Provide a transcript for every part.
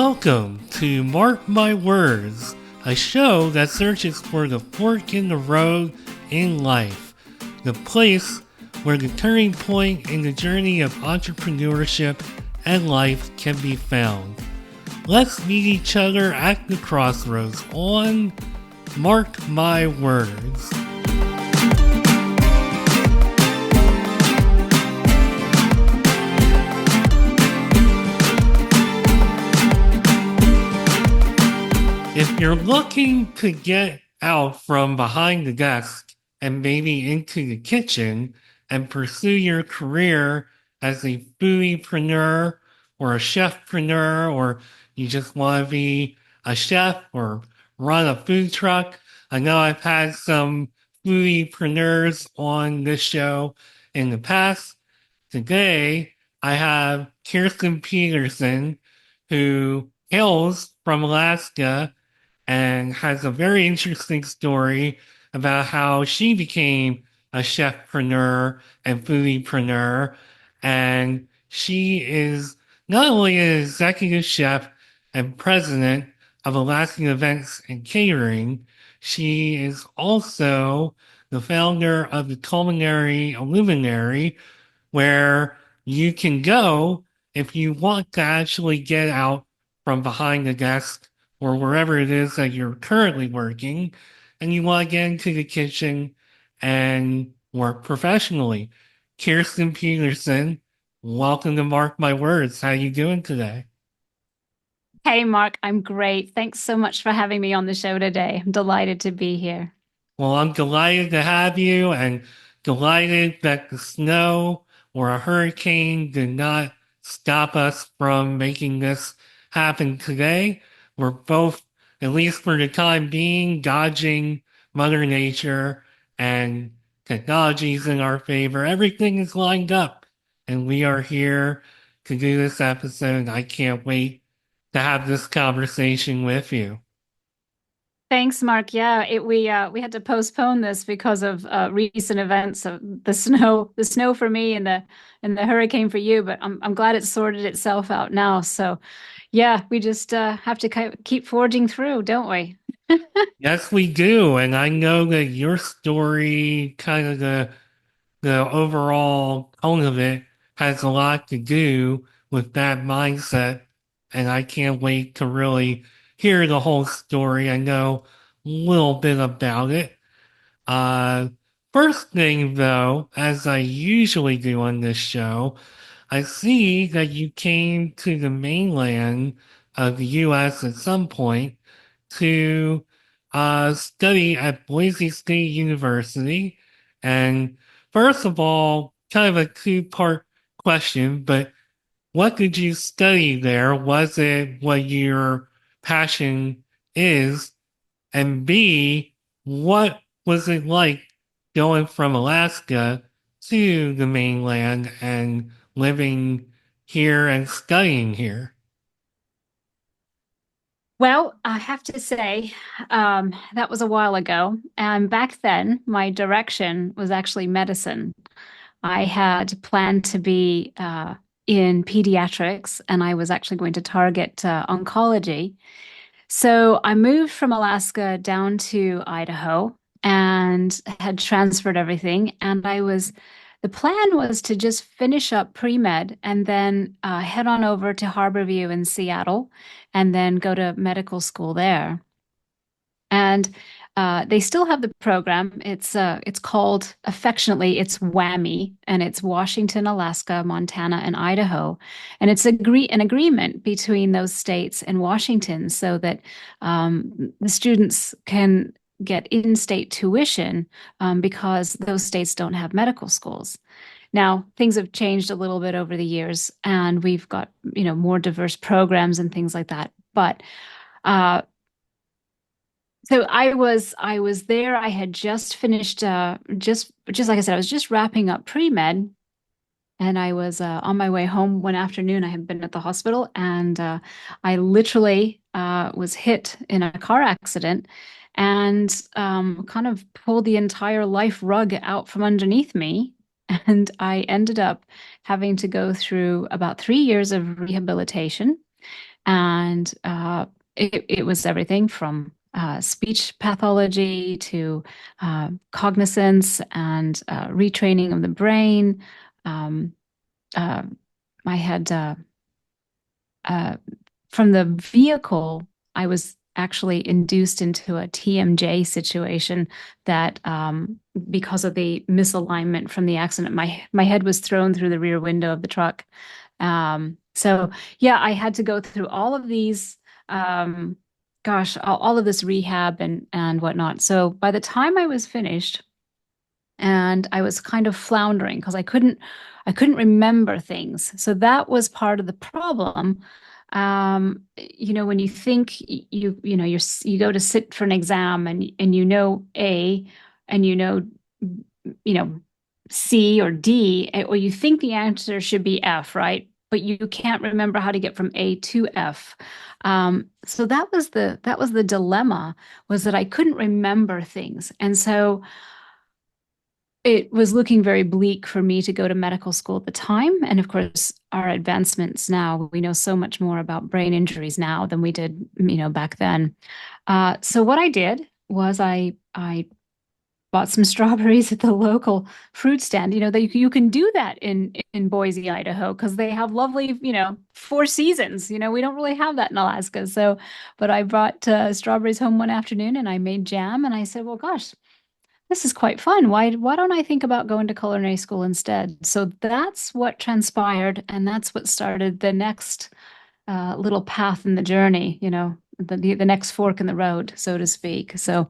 Welcome to Mark My Words, a show that searches for the fork in the road in life, the place where the turning point in the journey of entrepreneurship and life can be found. Let's meet each other at the crossroads on Mark My Words. If you're looking to get out from behind the desk and maybe into the kitchen and pursue your career as a foodiepreneur or a chefpreneur, or you just want to be a chef or run a food truck, I know I've had some foodiepreneurs on this show in the past. Today, I have Kirsten Pedersen, who hails from Alaska and has a very interesting story about how she became a chefpreneur and foodiepreneur. And she is not only an executive chef and president of Alaskan Events and Catering, she is also the founder of the Culinary Illuminary, where you can go if you want to actually get out from behind the desk or wherever it is that you're currently working, and you want to get into the kitchen and work professionally. Kirsten Pedersen, welcome to Mark My Words. How you doing today? Hey, Mark, I'm great. Thanks so much for having me on the show today. I'm delighted to be here. Well, I'm delighted to have you and delighted that the snow or a hurricane did not stop us from making this happen today. We're both, at least for the time being, dodging Mother Nature, and technology's in our favor. Everything is lined up, and we are here to do this episode. I can't wait to have this conversation with you. Thanks, Mark. Yeah, we had to postpone this because of recent events of the snow for me and the hurricane for you. But I'm glad it sorted itself out now. So, yeah, we just have to keep forging through, don't we? Yes, we do. And I know that your story, kind of the overall tone of it, has a lot to do with that mindset. And I can't wait to really hear the whole story. I know a little bit about it. Uh, First thing though, as I usually do on this show, I see that you came to the mainland of the US at some point to study at Boise State University. And first of all, kind of a two-part question, but what did you study there? Was it what your passion is? And B, what was it like going from Alaska to the mainland and living here and studying here? Well, I have to say, that was a while ago. And back then, my direction was actually medicine. I had planned to be in pediatrics, and I was actually going to target oncology. So I moved from Alaska down to Idaho and had transferred everything. The plan was to just finish up pre-med and then head on over to Harborview in Seattle and then go to medical school there. And they still have the program. It's called affectionately, it's WWAMI, and it's Washington, Alaska, Montana, and Idaho. And it's an agreement between those states and Washington so that the students can get in-state tuition because those states don't have medical schools. Now, things have changed a little bit over the years, and we've got, more diverse programs and things like that. But uh, so I was there. I had just finished just like I said, I was just wrapping up pre-med, and I was on my way home one afternoon. I had been at the hospital, and I literally was hit in a car accident and kind of pulled the entire life rug out from underneath me. And I ended up having to go through about 3 years of rehabilitation And it was everything from speech pathology to cognizance and retraining of the brain. Um, uh, I had uh, from the vehicle, I was actually induced into a TMJ situation that because of the misalignment from the accident, my head was thrown through the rear window of the truck. So yeah, I had to go through all of these, um, all of this rehab and whatnot. So by the time I was finished, and I was kind of floundering because I couldn't remember things. So that was part of the problem. When you think you go to sit for an exam and you know A and you know C or D, or you think the answer should be F, right? But you can't remember how to get from A to F. So that was the dilemma, was that I couldn't remember things. And so it was looking very bleak for me to go to medical school at the time. And of course, our advancements now, we know so much more about brain injuries now than we did, back then. So what I did was I bought some strawberries at the local fruit stand. That you can do that in Boise, Idaho, because they have lovely, four seasons. We don't really have that in Alaska. So, but I brought strawberries home one afternoon and I made jam, and I said, well, gosh, this is quite fun. Why don't I think about going to culinary school instead? So that's what transpired, and that's what started the next little path in the journey, the next fork in the road, so to speak. So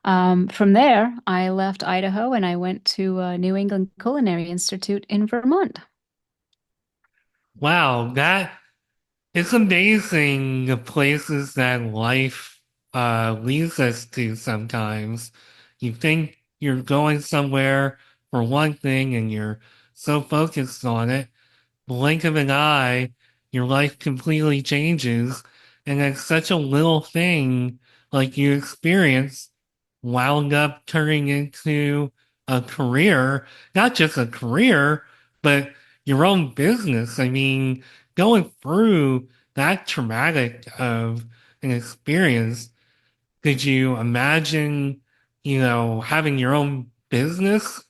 from there, I left Idaho and I went to New England Culinary Institute in Vermont. Wow, that it's amazing the places that life leads us to sometimes. You think you're going somewhere for one thing and you're so focused on it, blink of an eye, your life completely changes. And then such a little thing like you experienced wound up turning into a career, not just a career, but your own business. I mean, going through that traumatic of an experience, could you imagine, having your own business?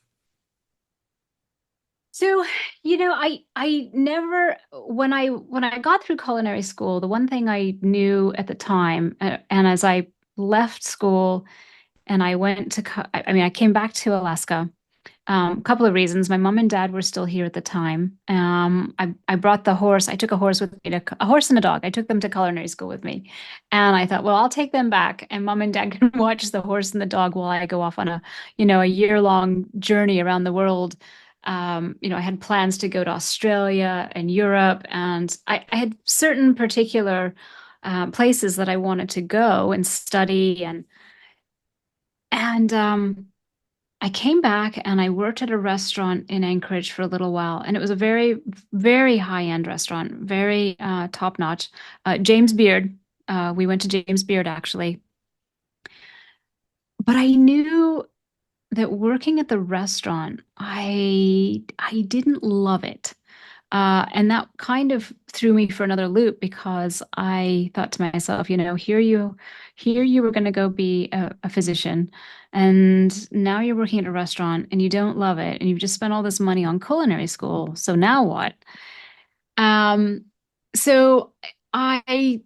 So, I never when I got through culinary school, the one thing I knew at the time, and as I left school and I went to, I came back to Alaska. A couple of reasons. My mom and dad were still here at the time. I brought the horse. I took a horse with me, a horse and a dog. I took them to culinary school with me, and I thought, well, I'll take them back, and mom and dad can watch the horse and the dog while I go off on a year-long journey around the world. I had plans to go to Australia and Europe, and I had certain particular places that I wanted to go and study and I came back and I worked at a restaurant in Anchorage for a little while, and it was a very, very high-end restaurant, very top-notch. James Beard, we went to James Beard actually, but I knew that working at the restaurant, I didn't love it. And that kind of threw me for another loop because I thought to myself, here you were going to go be a physician, and now you're working at a restaurant and you don't love it, and you've just spent all this money on culinary school. So now what? Um, so I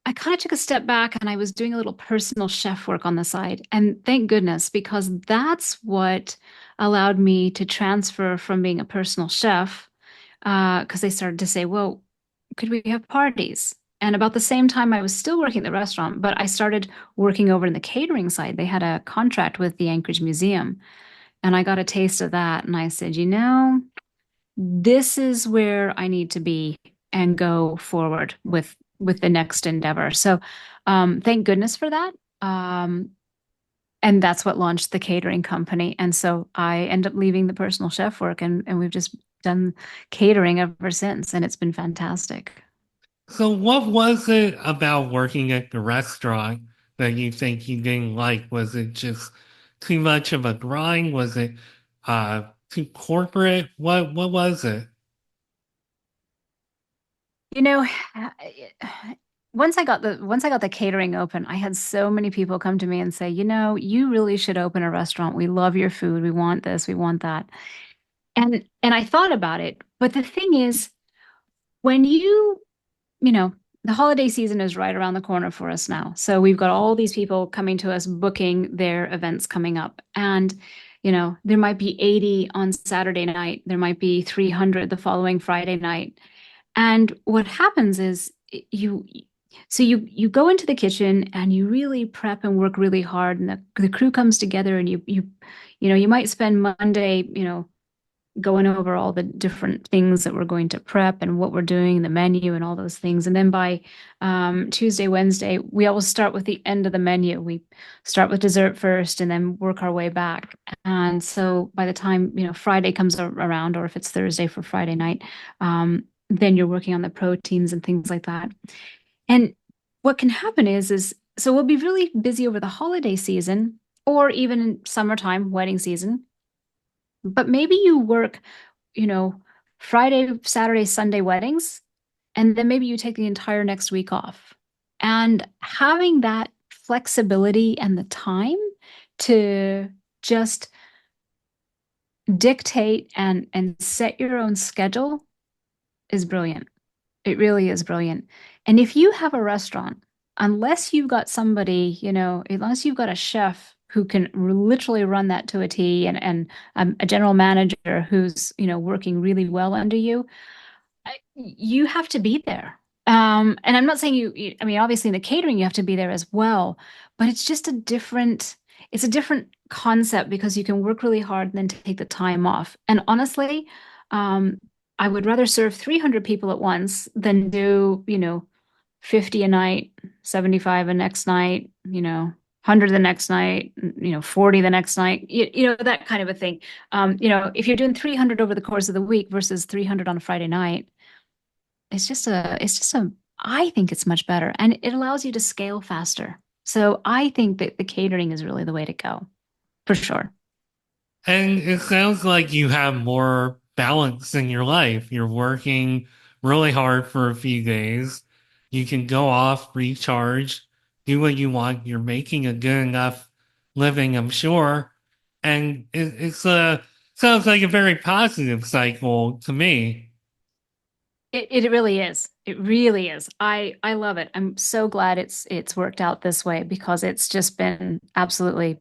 I kind of took a step back and I was doing a little personal chef work on the side. And thank goodness, because that's what allowed me to transfer from being a personal chef, because they started to say, well, could we have parties? And about the same time, I was still working at the restaurant, but I started working over in the catering side. They had a contract with the Anchorage Museum, and I got a taste of that. And I said, this is where I need to be and go forward with the next endeavor. So thank goodness for that. And that's what launched the catering company. And so I end up leaving the personal chef work, and we've just done catering ever since, and it's been fantastic. So, what was it about working at the restaurant that you think you didn't like? Was it just too much of a grind? Was it too corporate? What was it? You know, once I got the catering open, I had so many people come to me and say, you really should open a restaurant. We love your food. We want this, we want that. And I thought about it, but the thing is, when you know, the holiday season is right around the corner for us now. So we've got all these people coming to us booking their events coming up. And, there might be 80 on Saturday night, there might be 300 the following Friday night. And what happens is you go into the kitchen and you really prep and work really hard, and the crew comes together, and you might spend Monday, going over all the different things that we're going to prep and what we're doing, the menu and all those things. And then by Tuesday, Wednesday, we always start with the end of the menu. We start with dessert first and then work our way back. And so by the time, Friday comes around, or if it's Thursday for Friday night, then you're working on the proteins and things like that. And what can happen is so we'll be really busy over the holiday season or even in summertime, wedding season. But maybe you work, you know, Friday, Saturday, Sunday weddings, and then maybe you take the entire next week off. And having that flexibility and the time to just dictate and set your own schedule is brilliant. It really is brilliant. And if you have a restaurant, unless you've got somebody, unless you've got a chef who can literally run that to a T, and a general manager who's, working really well under you, you have to be there. And I'm not saying I mean, obviously in the catering, you have to be there as well, but it's just it's a different concept because you can work really hard and then take the time off. And honestly, um, I would rather serve 300 people at once than do, 50 a night, 75 a next night, 100 the next night, 40 the next night, that kind of a thing. If you're doing 300 over the course of the week versus 300 on a Friday night, I think it's much better and it allows you to scale faster. So I think that the catering is really the way to go, for sure. And it sounds like you have more balance in your life. You're working really hard for a few days. You can go off, recharge, do what you want. You're making a good enough living, I'm sure. And sounds like a very positive cycle to me. It really is. It really is. I love it. I'm so glad it's worked out this way because it's just been absolutely,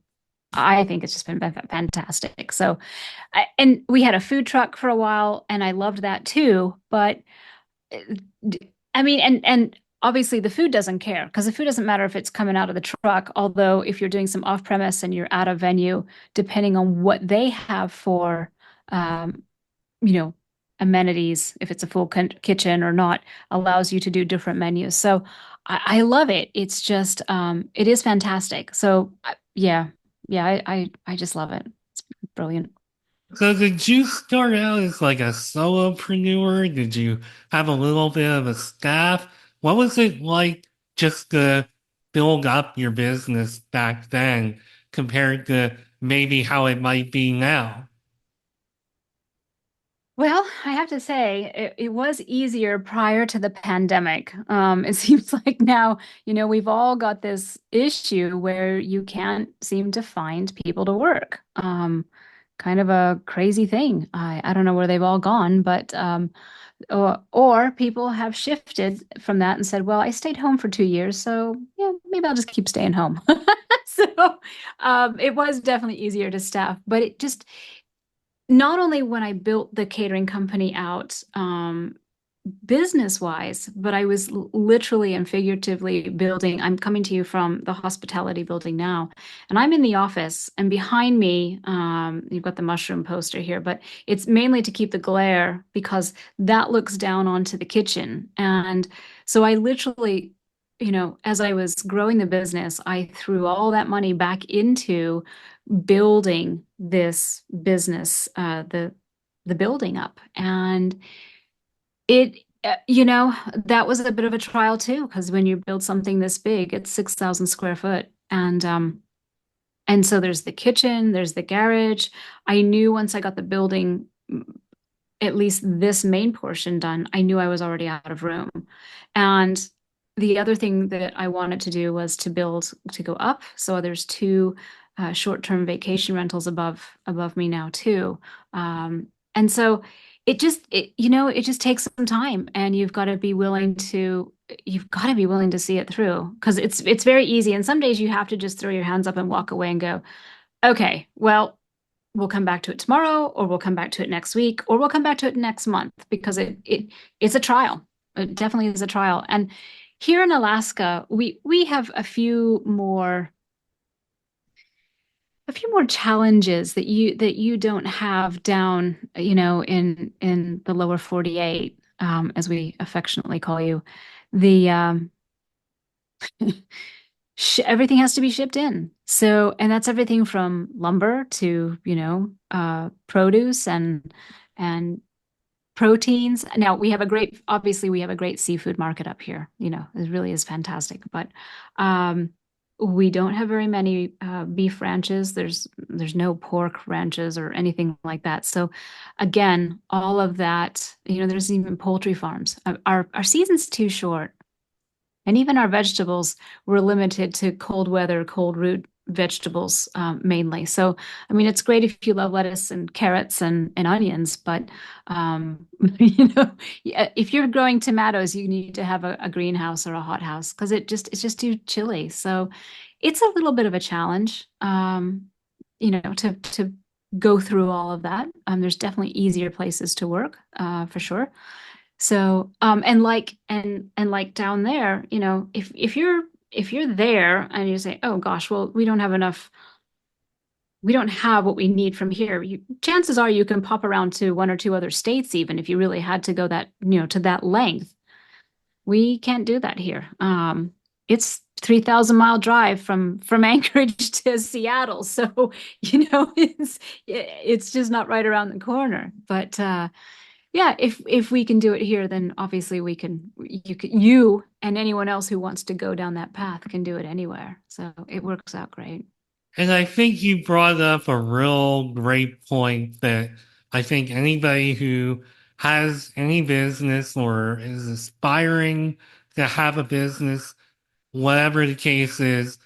I think it's just been fantastic. So, and we had a food truck for a while and I loved that too, but I mean, and obviously the food doesn't care because the food doesn't matter if it's coming out of the truck. Although if you're doing some off premise and you're at a venue, depending on what they have for, um, you know, amenities, if it's a full kitchen or not, allows you to do different menus. So I love it. It's just, it is fantastic. So yeah, yeah, I just love it. It's brilliant. So did you start out as like a solopreneur? Did you have a little bit of a staff? What was it like just to build up your business back then compared to maybe how it might be now? Well, I have to say, it was easier prior to the pandemic. It seems like now, we've all got this issue where you can't seem to find people to work. Kind of a crazy thing. I don't know where they've all gone, but or people have shifted from that and said, well, I stayed home for 2 years, so yeah, maybe I'll just keep staying home. So it was definitely easier to staff, but it just not only when I built the catering company out, business wise, but I was literally and figuratively building. I'm coming to you from the hospitality building now, and I'm in the office, and behind me, you've got the mushroom poster here, but it's mainly to keep the glare because that looks down onto the kitchen. And so I literally, as I was growing the business, I threw all that money back into building this business, the building up. And it, that was a bit of a trial too, because when you build something this big, it's 6,000 square foot. And so there's the kitchen, there's the garage. I knew once I got the building at least this main portion done, I knew I was already out of room. And the other thing that I wanted to do was to go up. So there's two short-term vacation rentals above me now too. And so it just takes some time, and you've got to be willing to see it through, because it's very easy. And some days you have to just throw your hands up and walk away and go, okay, well, we'll come back to it tomorrow, or we'll come back to it next week, or we'll come back to it next month, because it's a trial. It definitely is a trial. And here in Alaska, we have a few more challenges that you don't have down, in the lower 48, as we affectionately call you. The everything has to be shipped in. So, and that's everything from lumber to, produce and proteins. Now obviously we have a great seafood market up here. It really is fantastic. But we don't have very many beef ranches. There's no pork ranches or anything like that. So again, all of that, there's even poultry farms. Our season's too short. And even our vegetables were limited to cold weather, cold root vegetables, mainly. So, I mean, it's great if you love lettuce and carrots and onions, but if you're growing tomatoes, you need to have a greenhouse or a hothouse, because it's just too chilly. So, it's a little bit of a challenge, to go through all of that. There's definitely easier places to work, for sure. So, and like down there, if you're there and you say, oh gosh, well, we don't have what we need from here. Chances are you can pop around to one or two other states, even if you really had to go to that length. We can't do that here. It's 3,000-mile drive from Anchorage to Seattle. So, it's just not right around the corner. But, yeah, if we can do it here, then obviously you and anyone else who wants to go down that path can do it anywhere. So it works out great. And I think you brought up a real great point that I think anybody who has any business or is aspiring to have a business, whatever the case is,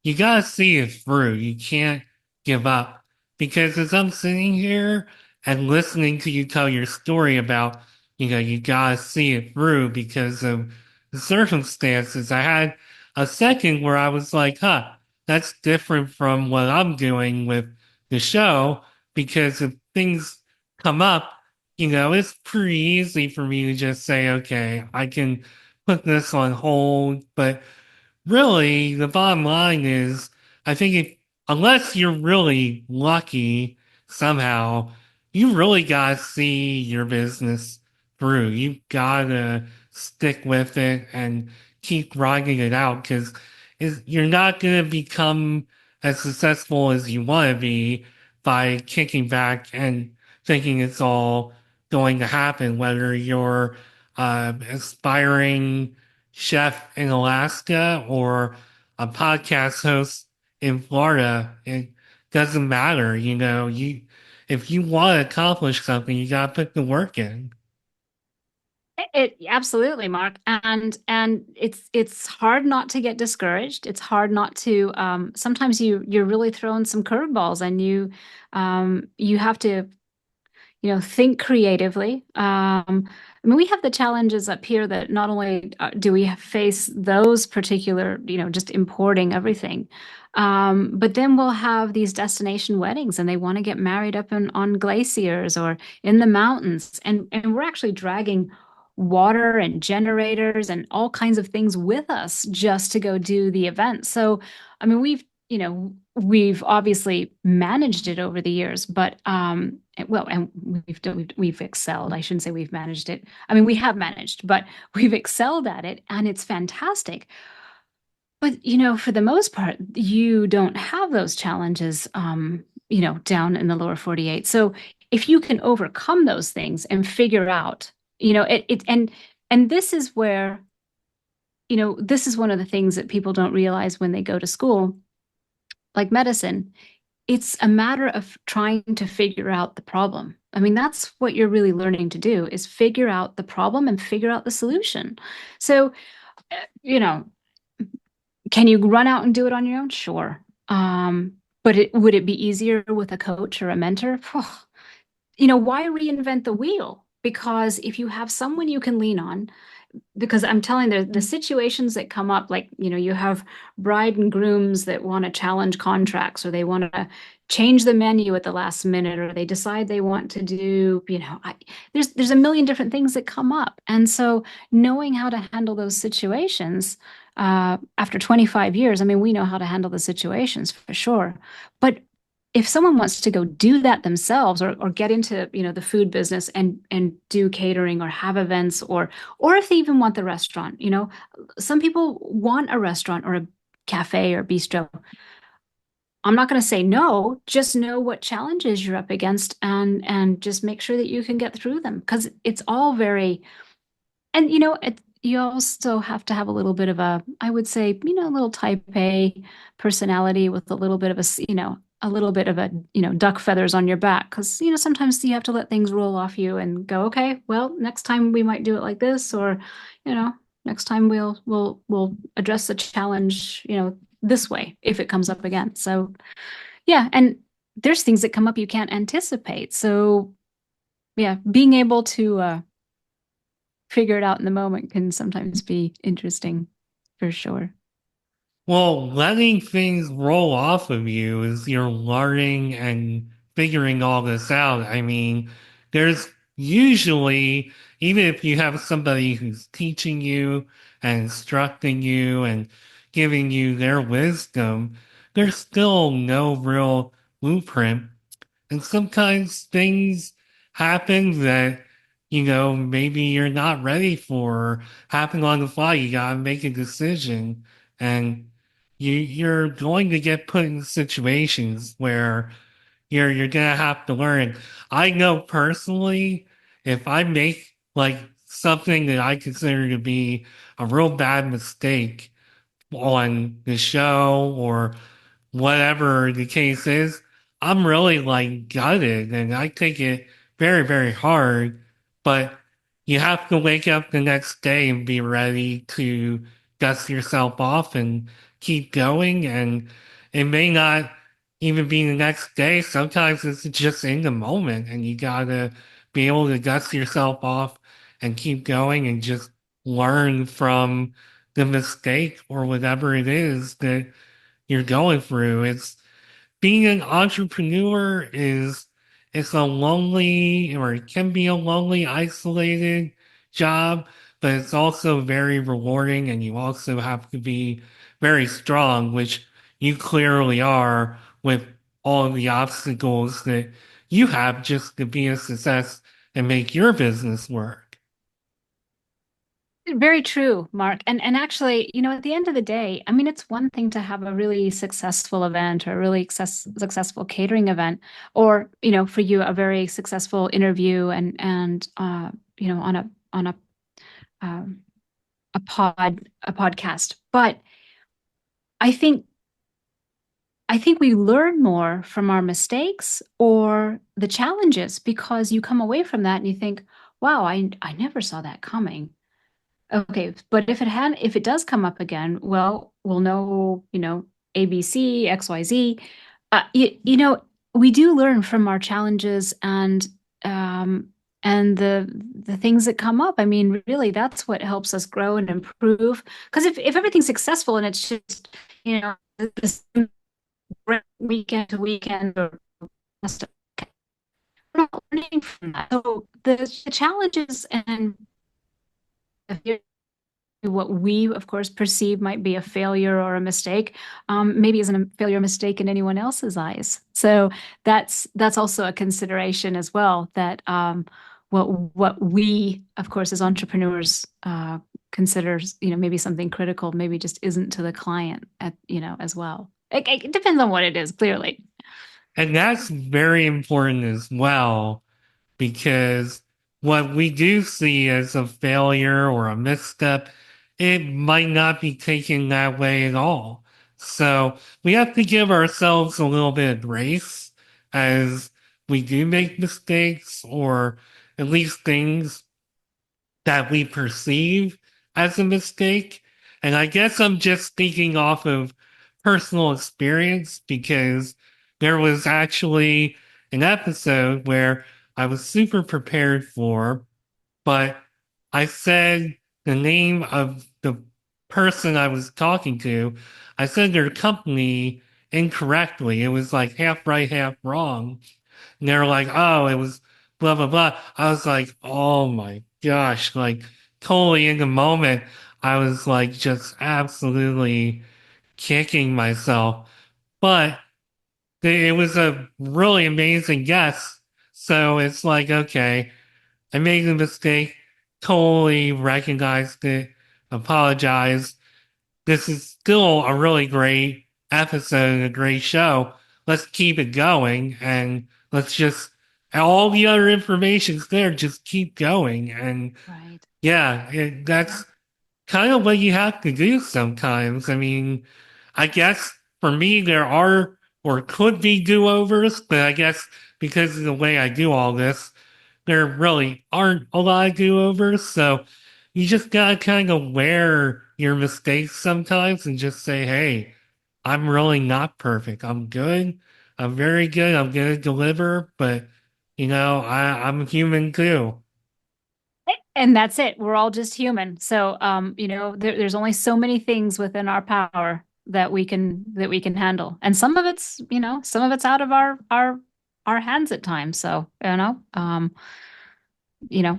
you gotta see it through. You can't give up. Because as I'm sitting here and listening to you tell your story about, you gotta see it through because of the circumstances, I had a second where I was like, huh, that's different from what I'm doing with the show. Because if things come up, it's pretty easy for me to just say, okay, I can put this on hold. But really, the bottom line is, I think unless you're really lucky somehow, you really gotta see your business through. You gotta stick with it and keep grinding it out because you're not gonna become as successful as you want to be by kicking back and thinking it's all going to happen, whether you're aspiring chef in Alaska or a podcast host in Florida. It doesn't matter. If you want to accomplish something, you got to put the work in. It absolutely, Mark, and it's hard not to get discouraged. It's hard not to. Sometimes you're really throwing some curveballs, and you have to think creatively. I mean, we have the challenges up here that not only do we face those particular, just importing everything, but then we'll have these destination weddings, and they want to get married up on glaciers or in the mountains, and we're actually dragging water and generators and all kinds of things with us just to go do the event. So, I mean, we've obviously managed it over the years, but well, and we've excelled. I shouldn't say we've managed it. I mean, we have managed, but we've excelled at it, and it's fantastic. But for the most part, you don't have those challenges, down in the lower 48. So if you can overcome those things and figure out, and this is where, this is one of the things that people don't realize when they go to school, like medicine. it's a matter of trying to figure out the problem. I mean, that's what you're really learning to do is figure out the problem and figure out the solution. So, you know, can you run out and do it on your own? Sure. But would it be easier with a coach or a mentor? Why reinvent the wheel? Because if you have someone you can lean on, because I'm telling the situations that come up, like, you have bride and grooms that want to challenge contracts, or they want to change the menu at the last minute, or they decide they want to do, there's a million different things that come up. And so knowing how to handle those situations, after 25 years, I mean, we know how to handle the situations for sure. But if someone wants to go do that themselves, or get into, the food business and do catering or have events, or if they even want the restaurant, some people want a restaurant or a cafe or bistro. I'm not going to say no, just know what challenges you're up against, and just make sure that you can get through them, because it's all very, and you also have to have a little bit of a, I would say, a little type A personality with a little bit of a little bit of a, duck feathers on your back. Because, sometimes you have to let things roll off you and go, okay, well, next time we might do it like this, or, you know, next time we'll address the challenge, this way if it comes up again. So yeah, and there's things that come up you can't anticipate. So yeah, being able to figure it out in the moment can sometimes be interesting for sure. Well, letting things roll off of you as you're learning and figuring all this out. I mean, there's usually, even if you have somebody who's teaching you and instructing you and giving you their wisdom, there's still no real blueprint. And sometimes things happen that, maybe you're not ready for, happen on the fly. You gotta make a decision. And you're going to get put in situations where you're gonna have to learn. I know personally, if I make like something that I consider to be a real bad mistake on the show or whatever the case is, I'm really like gutted and I take it very, very hard. But you have to wake up the next day and be ready to dust yourself off and keep going. And it may not even be the next day. Sometimes it's just in the moment and you gotta be able to dust yourself off and keep going and just learn from the mistake or whatever it is that you're going through. It's being an entrepreneur is it's a lonely, or it can be a lonely, isolated job, but it's also very rewarding, and you also have to be very strong, which you clearly are with all of the obstacles that you have just to be a success and make your business work. Very true, Mark. And actually, at the end of the day, I mean, it's one thing to have a really successful event or a really successful catering event, or, for you, a very successful interview and on um, a podcast. But I think I think we learn more from our mistakes or the challenges, because you come away from that and you think, wow, I never saw that coming. Okay, but if it does come up again, well, we'll know, ABC, XYZ. We do learn from our challenges and the things that come up. I mean, really, that's what helps us grow and improve. Because if everything's successful and it's just, the same weekend to weekend, or we're not learning from that. So the challenges and what we, of course, perceive might be a failure or a mistake, maybe isn't a failure or mistake in anyone else's eyes. So that's also a consideration as well. That what we, of course, as entrepreneurs, considers, maybe something critical, maybe just isn't to the client, as well. It depends on what it is, clearly. And that's very important as well, because what we do see as a failure or a misstep, it might not be taken that way at all. So we have to give ourselves a little bit of grace as we do make mistakes or at least things that we perceive as a mistake. And I guess I'm just speaking off of personal experience because there was actually an episode where I was super prepared for, but I said the name of the person I was talking to. I said their company incorrectly. It was like half right, half wrong. And they were like, oh, it was blah, blah, blah. I was like, oh my gosh, like totally in the moment. I was like just absolutely kicking myself. But it was a really amazing guess. So it's like, okay, I made a mistake, totally recognized it, apologized. This is still a really great episode, a great show. Let's keep it going and let's just, all the other information's there, just keep going. And Right. yeah, that's kind of what you have to do sometimes. I mean, I guess for me, there are or could be do overs, but I guess because of the way I do all this, there really aren't a lot of do overs. So you just gotta kind of wear your mistakes sometimes and just say, hey, I'm really not perfect. I'm good. I'm very good. I'm going to deliver, but I'm human too. And that's it. We're all just human. So, there's only so many things within our power that we can handle, and some of it's out of our hands at times. So,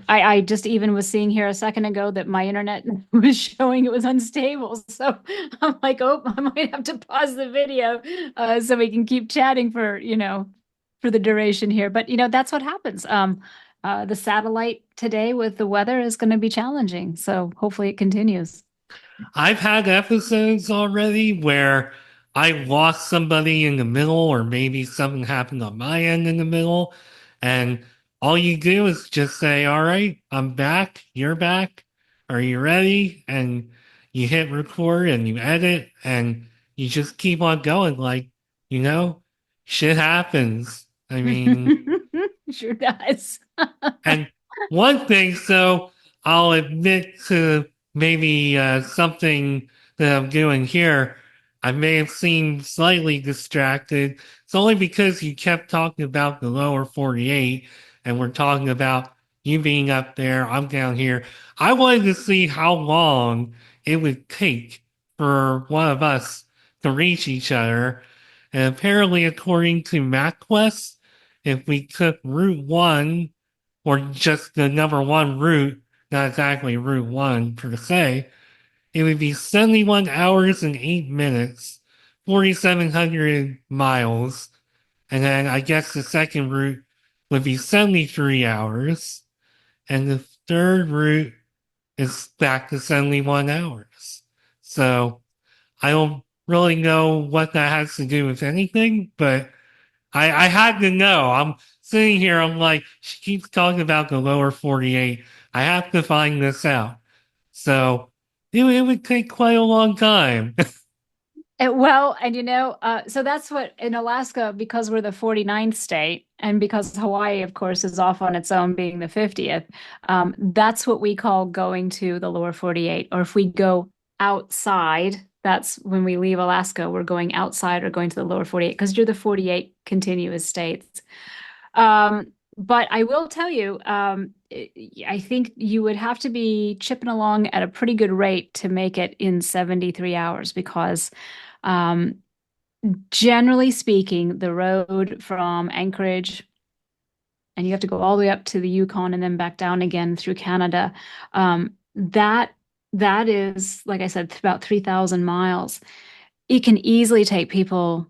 I just even was seeing here a second ago that my internet was showing it was unstable. So I'm like, oh, I might have to pause the video so we can keep chatting for the duration here. But that's what happens. The satellite today with the weather is going to be challenging. So hopefully it continues. I've had episodes already where I lost somebody in the middle, or maybe something happened on my end in the middle. And all you do is just say, all right, I'm back. You're back. Are you ready? And you hit record and you edit and you just keep on going. Like, you know, shit happens. I mean, Sure does. and one thing, so I'll admit to maybe something that I'm doing here. I may have seemed slightly distracted. It's only because you kept talking about the lower 48 and we're talking about you being up there, I'm down here. I wanted to see how long it would take for one of us to reach each other. And apparently, according to MapQuest, if we took Route 1 or just the number one route, not exactly Route 1 per se, it would be 71 hours and 8 minutes, 4,700 miles. And then I guess the second route would be 73 hours. And the third route is back to 71 hours. So I don't really know what that has to do with anything, but I had to know. I'm sitting here, I'm like, she keeps talking about the lower 48. I have to find this out. So it would take quite a long time. Well, and so that's what in Alaska, because we're the 49th state, and because Hawaii, of course, is off on its own, being the 50th, that's what we call going to the lower 48. Or if we go outside, that's when we leave Alaska, we're going outside or going to the lower 48 because you're the 48 continuous states. But I will tell you, I think you would have to be chipping along at a pretty good rate to make it in 73 hours because um, generally speaking, the road from Anchorage, and you have to go all the way up to the Yukon and then back down again through Canada. That is, like I said, about 3,000 miles. It can easily take people.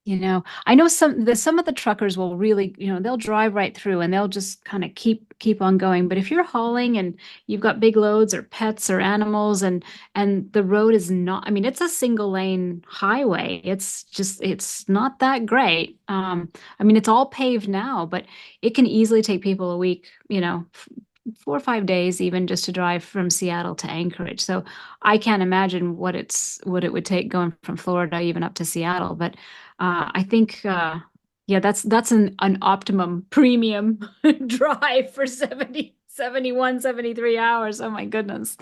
I know some of the truckers will really, they'll drive right through and they'll just kind of keep on going. But if you're hauling and you've got big loads or pets or animals and the road is not, I mean, it's a single lane highway. It's not that great. I mean, it's all paved now, but it can easily take people a week, 4 or 5 days even just to drive from Seattle to Anchorage. So I can't imagine what it would take going from Florida even up to Seattle. But I think yeah, that's an optimum premium drive for 71, 73 hours. Oh my goodness.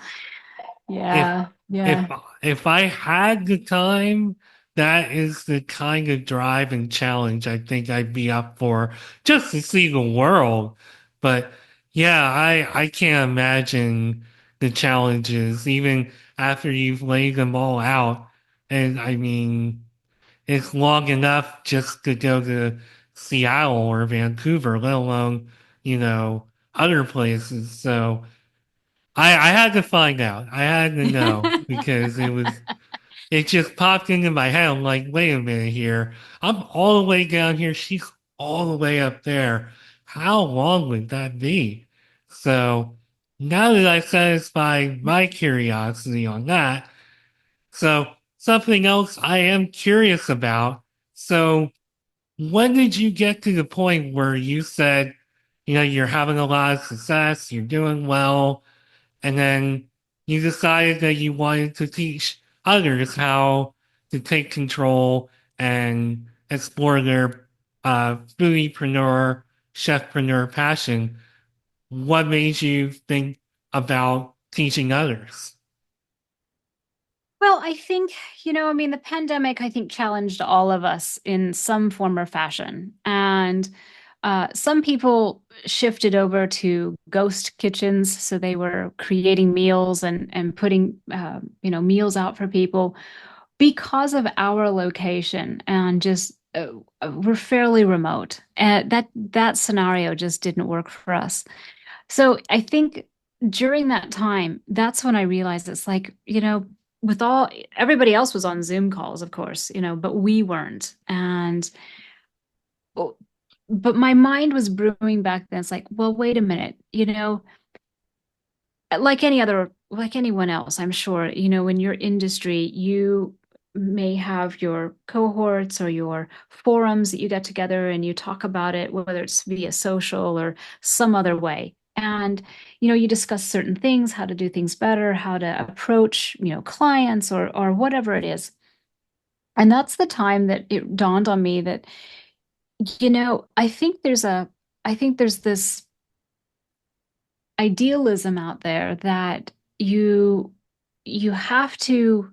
If Yeah, if yeah. if I had the time, that is the kind of drive and challenge I think I'd be up for just to see the world. But yeah, I can't imagine the challenges even after you've laid them all out. And I mean, it's long enough just to go to Seattle or Vancouver, let alone, other places. So I had to find out. I had to know because it just popped into my head. I'm like, wait a minute here. I'm all the way down here. She's all the way up there. How long would that be? So now that I satisfied my curiosity on that, so something else I am curious about. So when did you get to the point where you said, you're having a lot of success, you're doing well, and then you decided that you wanted to teach others how to take control and explore their foodiepreneur, chefpreneur passion? What made you think about teaching others? Well, I think, I mean, the pandemic, I think, challenged all of us in some form or fashion. And some people shifted over to ghost kitchens. So they were creating meals and putting, meals out for people because of our location and just we're fairly remote. And that scenario just didn't work for us. So I think during that time, that's when I realized it's like, with all everybody else was on Zoom calls, of course, but we weren't. And oh, but my mind was brewing back then. It's like, well, wait a minute, like anyone else, I'm sure, in your industry, you may have your cohorts or your forums that you get together and you talk about it, whether it's via social or some other way. And, you discuss certain things, how to do things better, how to approach, clients or whatever it is. And that's the time that it dawned on me that, I think there's this idealism out there that you have to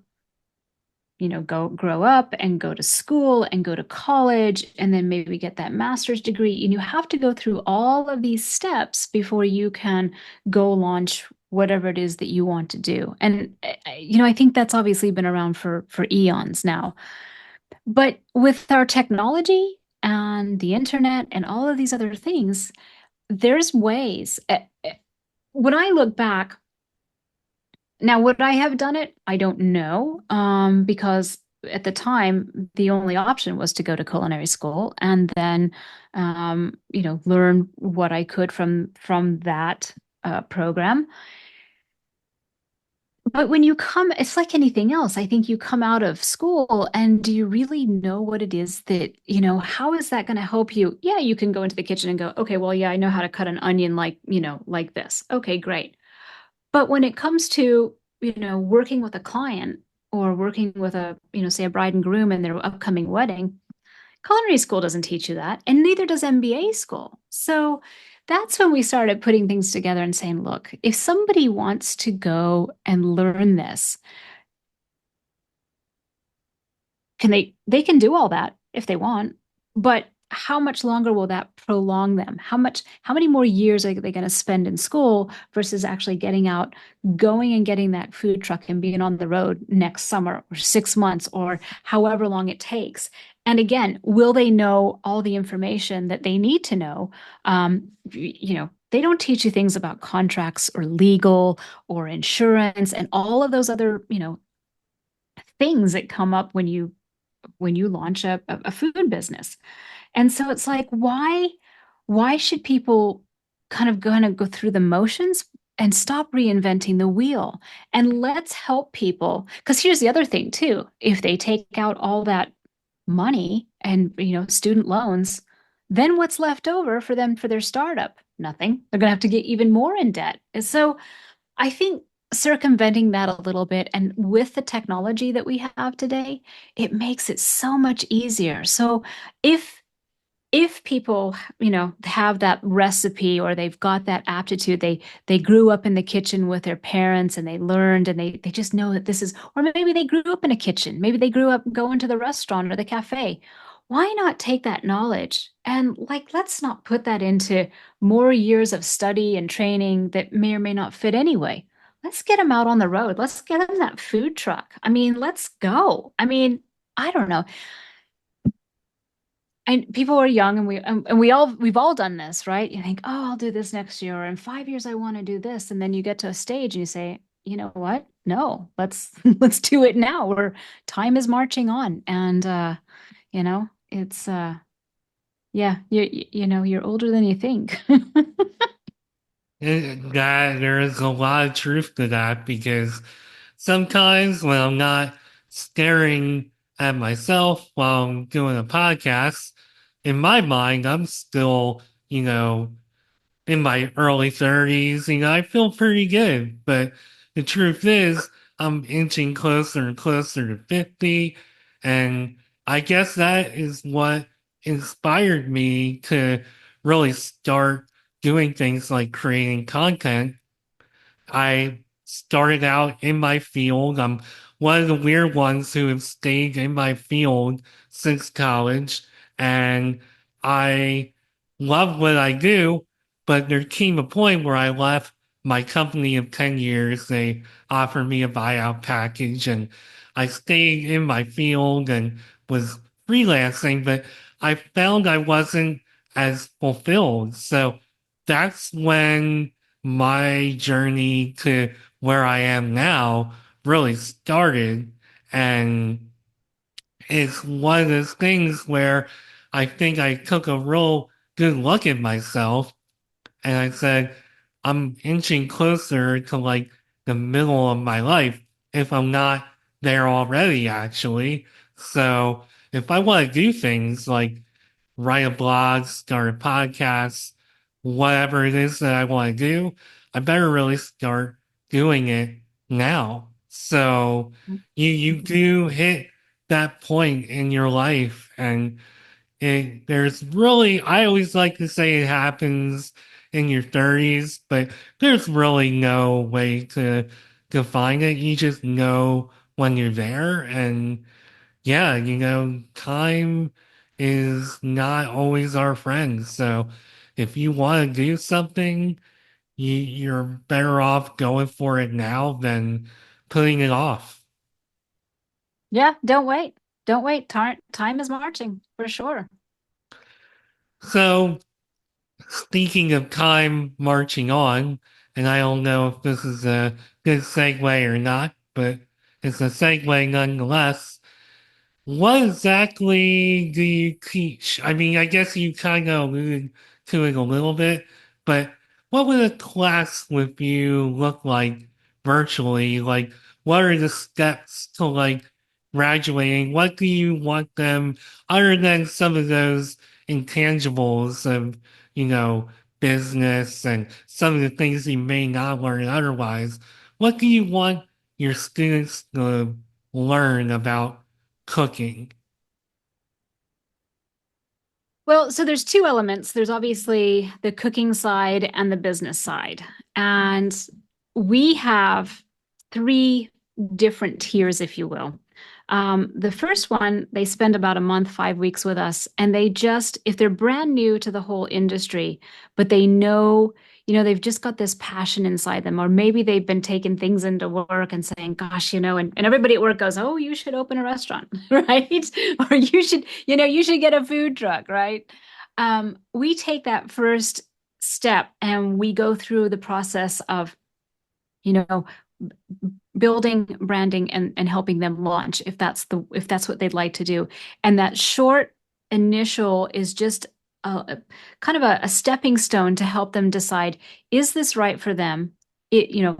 go grow up and go to school and go to college and then maybe get that master's degree, and you have to go through all of these steps before you can go launch whatever it is that you want to do. And I think that's obviously been around for eons now, but with our technology and the internet and all of these other things, there's ways. When I look back, now would I have done it? I don't know, because at the time the only option was to go to culinary school and then, learn what I could from that program. But when you come, it's like anything else. I think you come out of school and do you really know what it is that, how is that going to help you? Yeah, you can go into the kitchen and go, okay, well, yeah, I know how to cut an onion like, like this. Okay, great. But when it comes to, working with a client or working with say a bride and groom in their upcoming wedding, culinary school doesn't teach you that, and neither does MBA school. So that's when we started putting things together and saying, look, if somebody wants to go and learn this, they can do all that if they want, but how much longer will that prolong them? How many more years are they going to spend in school versus actually getting out, going and getting that food truck and being on the road next summer or 6 months or however long it takes? And again, will they know all the information that they need to know? They don't teach you things about contracts or legal or insurance and all of those other, things that come up when you launch a food business. And so it's like, why should people kind of go through the motions and stop reinventing the wheel? And let's help people. Because here's the other thing too. If they take out all that money and student loans, then what's left over for them for their startup? Nothing. They're going to have to get even more in debt. And so I think circumventing that a little bit and with the technology that we have today, it makes it so much easier. So if people, have that recipe or they've got that aptitude, they grew up in the kitchen with their parents and they learned and they just know that this is, or maybe they grew up in a kitchen, maybe they grew up going to the restaurant or the cafe. Why not take that knowledge and like let's not put that into more years of study and training that may or may not fit anyway. Let's get them out on the road. Let's get them that food truck. I mean, let's go. I mean, I don't know, and people are young and we've all done this, right? You think, oh, I'll do this next year, or in 5 years I want to do this. And then you get to a stage and you say, you know what? No, let's let's do it now. Where time is marching on. And it's yeah, you're older than you think. That there is a lot of truth to that because sometimes when I'm not staring at myself while I'm doing a podcast, in my mind, I'm still, in my early 30s, I feel pretty good. But the truth is, I'm inching closer and closer to 50. And I guess that is what inspired me to really start doing things like creating content. I started out in my field. I'm one of the weird ones who have stayed in my field since college, and I love what I do. But there came a point where I left my company of 10 years. They offered me a buyout package, and I stayed in my field and was freelancing, but I found I wasn't as fulfilled. So that's when my journey to where I am now really started. And it's one of those things where I think I took a real good look at myself and I said, I'm inching closer to like the middle of my life if I'm not there already, actually. So if I want to do things like write a blog, start a podcast, whatever it is that I want to do, I better really start doing it now. So you do hit that point in your life and there's really I always like to say it happens in your 30s, but there's really no way to define it. You just know when you're there and yeah, time is not always our friend. So if you want to do something, you're better off going for it now than putting it off. Yeah, don't wait. Don't wait. Time is marching for sure. So speaking of time marching on, and I don't know if this is a good segue or not, but it's a segue nonetheless. What exactly do you teach? I mean, I guess you kind of alluded to it a little bit, but what would a class with you look like virtually? Like, what are the steps to like graduating? What do you want them, other than some of those intangibles of, you know, business and some of the things you may not learn otherwise? What do you want your students to learn about cooking? Well, so there's two elements. There's obviously the cooking side and the business side. And we have three different tiers, if you will. The first one, they spend about a month, 5 weeks with us, and they just, if they're brand new to the whole industry, but they know, they've just got this passion inside them, or maybe they've been taking things into work and saying, gosh, and everybody at work goes, oh, you should open a restaurant, right? Or you should get a food truck, right? We take that first step and we go through the process of, you know, building branding and helping them launch if that's what they'd like to do. And that short initial is just kind of a stepping stone to help them decide, is this right for them? Do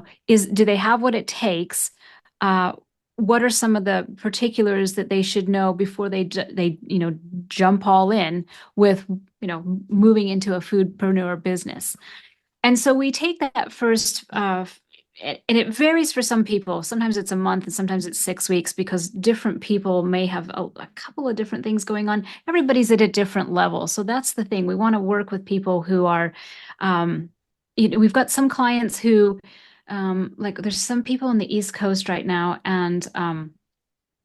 they have what it takes? What are some of the particulars that they should know before they jump all in with, moving into a foodpreneur business. And so we take that first, and it varies for some people. Sometimes it's a month and sometimes it's 6 weeks because different people may have a couple of different things going on. Everybody's at a different level. So that's the thing. We want to work with people who are, we've got some clients who, like there's some people on the East Coast right now. And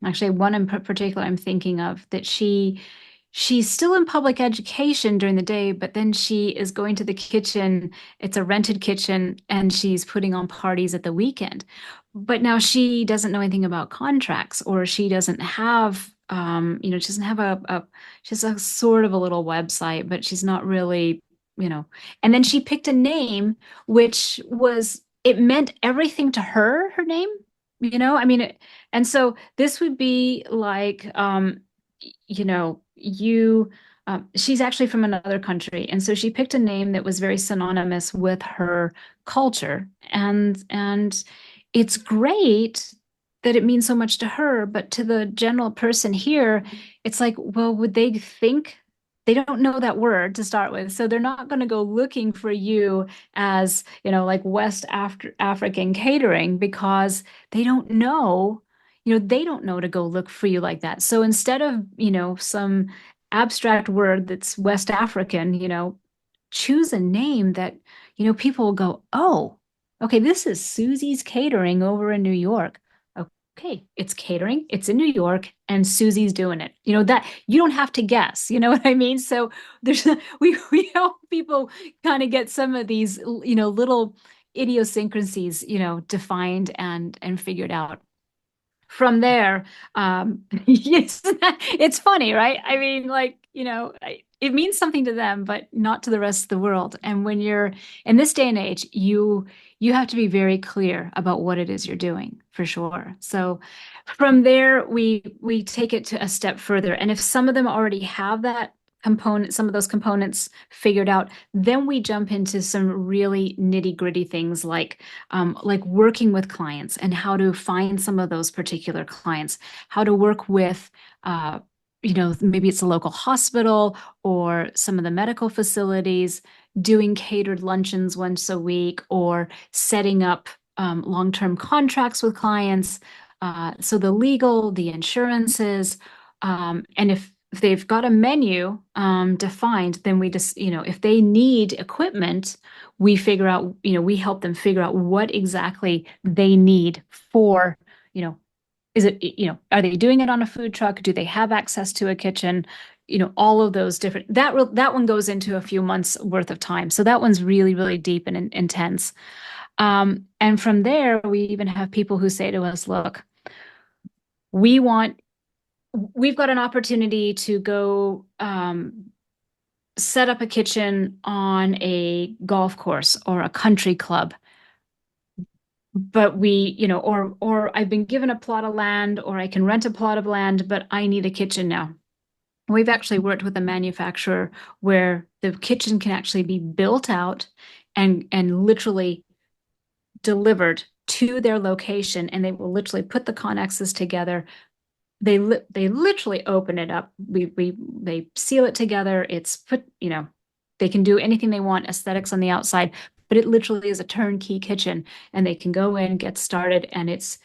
actually one in particular I'm thinking of that she's still in public education during the day, but then she is going to the kitchen. It's a rented kitchen, and she's putting on parties at the weekend. But now she doesn't know anything about contracts, or she doesn't have, she doesn't have she has a sort of a little website, but she's not really, And then she picked a name which it meant everything to her name, I mean, and so this would be like, you know, you she's actually from another country, and so she picked a name that was very synonymous with her culture, and it's great that it means so much to her, but to the general person here, it's like, well, would they think they don't know that word to start with, so they're not going to go looking for you as, like African catering, because they don't know, they don't know to go look for you like that. So instead of, some abstract word that's West African, choose a name that, people will go, oh, okay, this is Susie's Catering over in New York. Okay, it's catering, it's in New York, and Susie's doing it. That you don't have to guess, you know what I mean? So there's we help people kind of get some of these, little idiosyncrasies, defined and figured out. From there, yes, it's funny, right? I mean, like, it means something to them, but not to the rest of the world. And when you're in this day and age, you have to be very clear about what it is you're doing, for sure. So from there, we take it to a step further. And if some of them already have that component, some of those components figured out, then we jump into some really nitty-gritty things like working with clients and how to find some of those particular clients, how to work with, maybe it's a local hospital or some of the medical facilities, doing catered luncheons once a week, or setting up long-term contracts with clients. So the legal, the insurances, and if they've got a menu defined, then we just, if they need equipment, we figure out, we help them figure out what exactly they need for, is it, are they doing it on a food truck? Do they have access to a kitchen? All of those different, that one goes into a few months worth of time. So that one's really, really deep and intense. And from there, we even have people who say to us, look, we've got an opportunity to go set up a kitchen on a golf course or a country club. But or I've been given a plot of land, or I can rent a plot of land, but I need a kitchen now. We've actually worked with a manufacturer where the kitchen can actually be built out and literally delivered to their location, and they will literally put the connexes together. They literally open it up. They seal it together. It's put, they can do anything they want, aesthetics on the outside, but it literally is a turnkey kitchen, and they can go in, get started, and it's,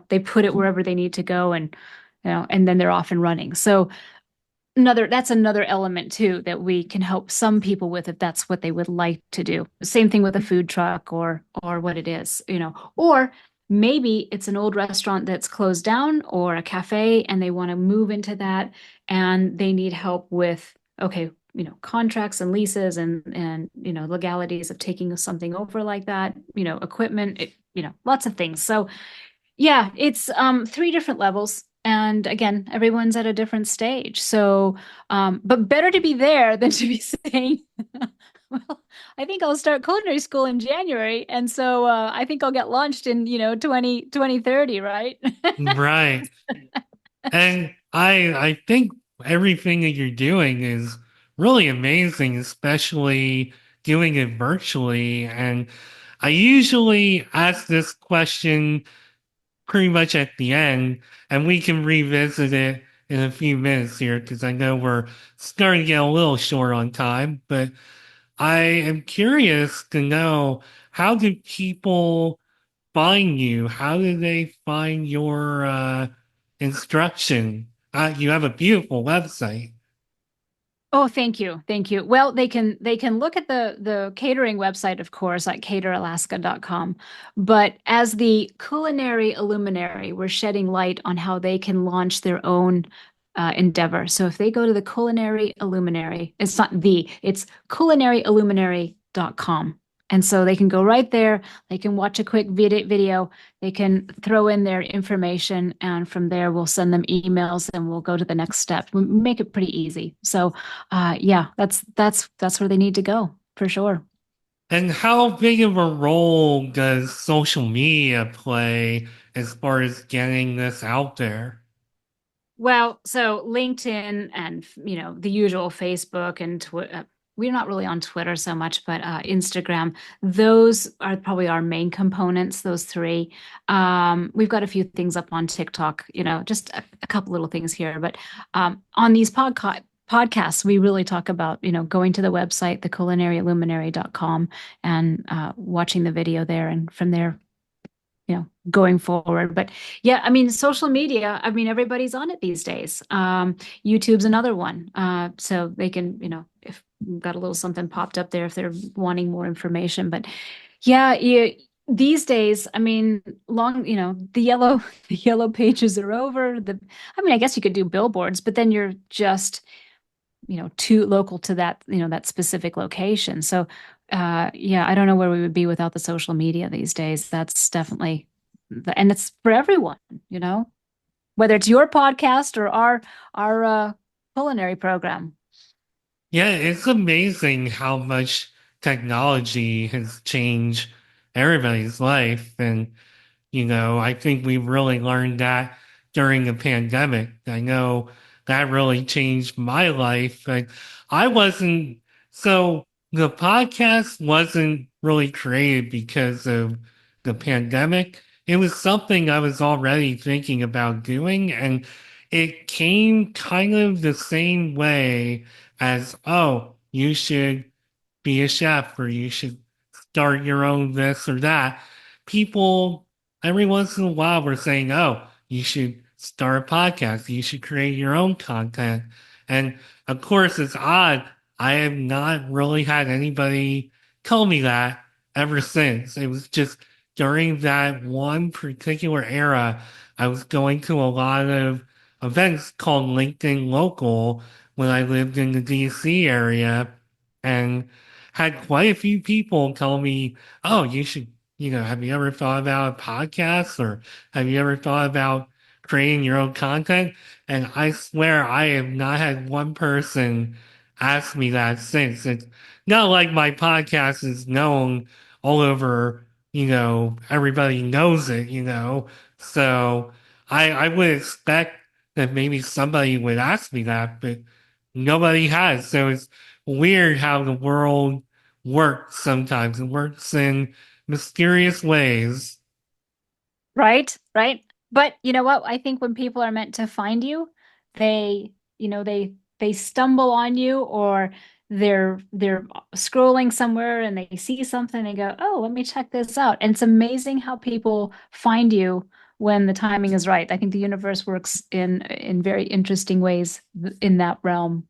they put it wherever they need to go, and and then they're off and running. So that's another element too that we can help some people with if that's what they would like to do. Same thing with a food truck or what it is, or maybe it's an old restaurant that's closed down, or a cafe, and they want to move into that, and they need help with, okay, contracts and leases and legalities of taking something over like that, equipment, lots of things. So yeah, it's 3 different levels. And again, everyone's at a different stage. So, but better to be there than to be saying, well, I think I'll start culinary school in January. And so I think I'll get launched in, 2030, right? Right. And I think everything that you're doing is really amazing, especially doing it virtually. And I usually ask this question pretty much at the end, and we can revisit it in a few minutes here because I know we're starting to get a little short on time, but I am curious to know how do people find you? How do they find your instruction? You have a beautiful website. Oh, thank you. Thank you. Well, they can look at the catering website, of course, at cateralaska.com. But as the Culinary Illuminary, we're shedding light on how they can launch their own endeavor. So if they go to the Culinary Illuminary, it's culinaryilluminary.com. And so they can go right there, they can watch a quick video, they can throw in their information, and from there we'll send them emails and we'll go to the next step. We make it pretty easy. So yeah, that's where they need to go for sure. And how big of a role does social media play as far as getting this out there? Well, so LinkedIn and the usual Facebook and Twitter. We're not really on Twitter so much, but Instagram. Those are probably our main components. Those three. We've got a few things up on TikTok. Just a couple little things here. But on these podcasts, we really talk about going to the website, theculinaryilluminary.com, and watching the video there, and from there going forward. But yeah, I mean, social media, I mean, everybody's on it these days. YouTube's another one. So they can, if we've got a little something popped up there if they're wanting more information. But yeah, these days, I mean, the yellow the yellow pages are over. I mean, I guess you could do billboards, but then you're just too local to that, that specific location. So, yeah, I don't know where we would be without the social media these days. That's definitely, and it's for everyone, whether it's your podcast or our culinary program. Yeah, it's amazing how much technology has changed everybody's life. And I think we really learned that during the pandemic. I know that really changed my life. And I wasn't, so the podcast wasn't really created because of the pandemic. It was something I was already thinking about doing. And it came kind of the same way as, oh, you should be a chef or you should start your own this or that. People every once in a while were saying, oh, you should start a podcast, you should create your own content. And of course, it's odd. I have not really had anybody tell me that ever since. It was just during that one particular era, I was going to a lot of events called LinkedIn Local when I lived in the DC area and had quite a few people tell me, oh, you should, have you ever thought about a podcast or have you ever thought about creating your own content? And I swear I have not had one person ask me that since. It's not like my podcast is known all over, everybody knows it. So I would expect that maybe somebody would ask me that, but nobody has. So it's weird how the world works sometimes. It works in mysterious ways. Right, right. But you know what? I think when people are meant to find you, they, they stumble on you, or they're scrolling somewhere and they see something, they go, "Oh, let me check this out." And it's amazing how people find you when the timing is right. I think the universe works in very interesting ways in that realm.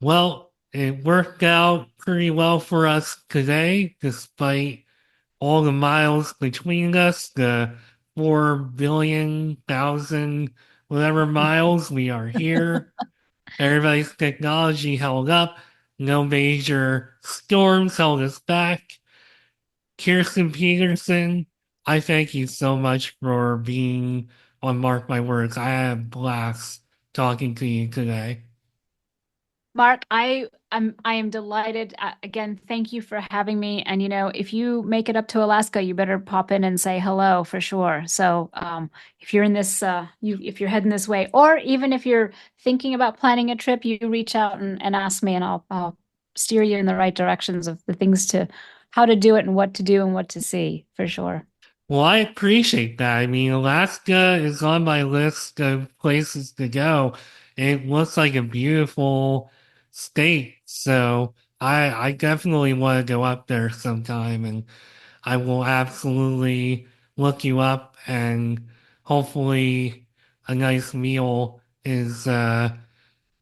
Well, it worked out pretty well for us today, despite all the miles between us, the 4 billion, whatever miles we are here. Everybody's technology held up. No major storms held us back. Kirsten Pedersen, I thank you so much for being on Mark My Words. I had a blast talking to you today. Mark, I am delighted. Again, thank you for having me. And if you make it up to Alaska, you better pop in and say hello for sure. So, if you're in this, if you're heading this way, or even if you're thinking about planning a trip, you reach out and ask me, and I'll steer you in the right directions of the things how to do it and what to do and what to see for sure. Well, I appreciate that. I mean, Alaska is on my list of places to go. It looks like a beautiful state. So I definitely want to go up there sometime, and I will absolutely look you up, and hopefully a nice meal is in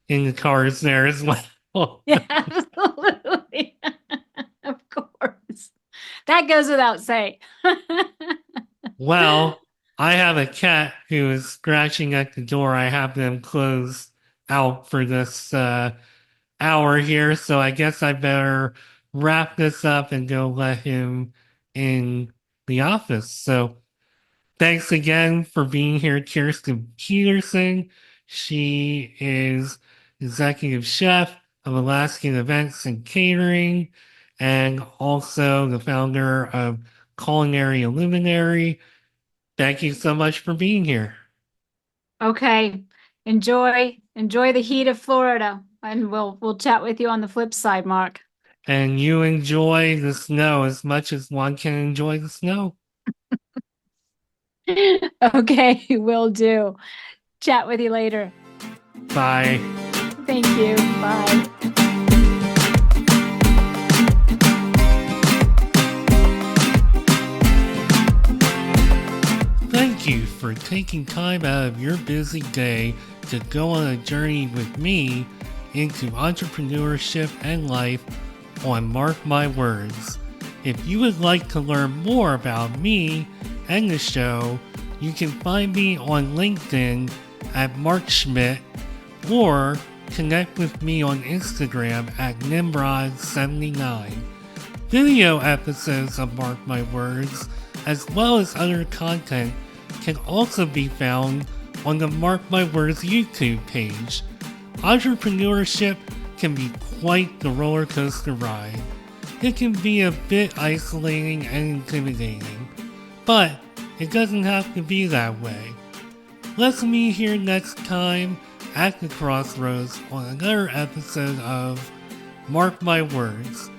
the cars there as well. Yeah, absolutely. Of course. That goes without saying. Well, I have a cat who is scratching at the door. I have them closed out for this hour here, so I guess I better wrap this up and go let him in the office. So thanks again for being here, Kirsten Pedersen. She is executive chef of Alaskan Events and Catering, and also the founder of Culinary Illuminary. Thank you so much for being here. Okay. Enjoy the heat of Florida, and we'll chat with you on the flip side, Mark. And you enjoy the snow as much as one can enjoy the snow. Okay, will do. Chat with you later. Bye. Thank you. Bye. Thank you for taking time out of your busy day to go on a journey with me into entrepreneurship and life on Mark My Words. If you would like to learn more about me and the show, you can find me on LinkedIn at Mark Schmidt or connect with me on Instagram at Nimrod79. Video episodes of Mark My Words, as well as other content, can also be found on the Mark My Words YouTube page. Entrepreneurship can be quite the roller coaster ride. It can be a bit isolating and intimidating, but it doesn't have to be that way. Let's meet here next time at the crossroads on another episode of Mark My Words.